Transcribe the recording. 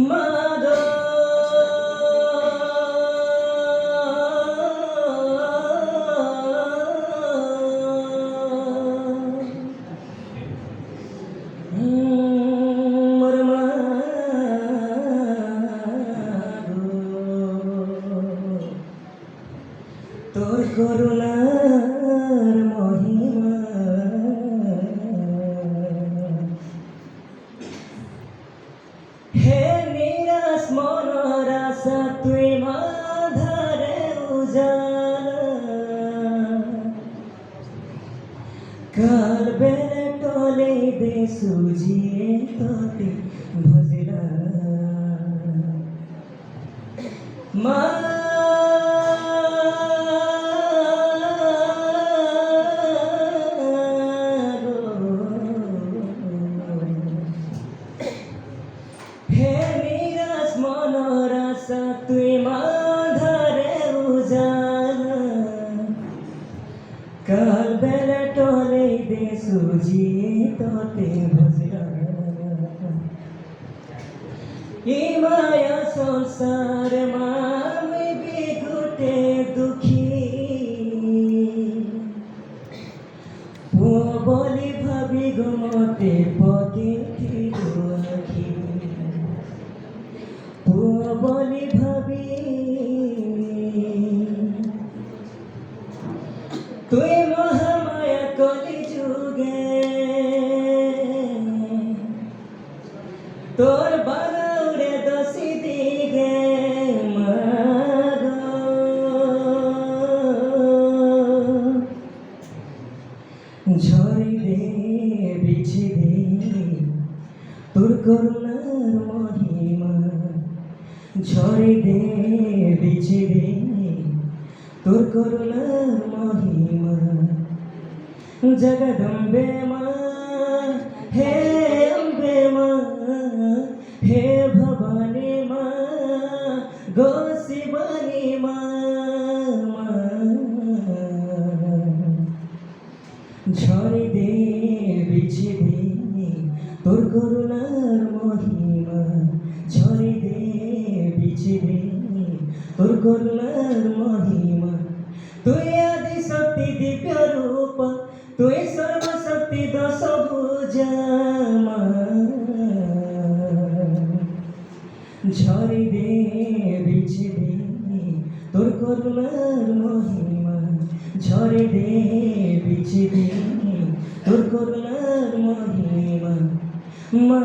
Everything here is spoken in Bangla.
মাগো মোর মাগো তোর করুণার মহিমা হে নিরাশ মনের আশা তুই মাধারে উজালা কাল বেলে টলে দে সুজিয়ে তোতে ভজলা মা হে নিরাশ মনের আশা তুই মাধারে উজালা কাল বেলা টলে দে সুজিয়ে তোতে ভজলা এই মায়া সংসার মামে বিগুটে দুঃখী ও বলি ভাবি গমতে পকে আখি ও বলি ভাবি তুই মহামায়া কলি যুগে তোর বাগাউরে দশি দিগে মাগো ঝরি দে বিছি দে তোর করুণার মহিমা ঝরি দে বিছি দে তোর করুণার মহিমা জগদম্বে মা হে অম্বে মা হে ভবানী মা গো শিবানী মা ঝরি দে বিছি দে তোর করুণার মহিমা ঝরি দে বিছি দে তোর করুণার মহিমা তুই আদি শক্তি দিব্য রূপ তুই সর্বশক্তি দশ ভুজা মা ঝরি দে বিছি দে তোর করুণার মহিমা ঝরি দে বিছি দে তোর করুণার মহিমা মা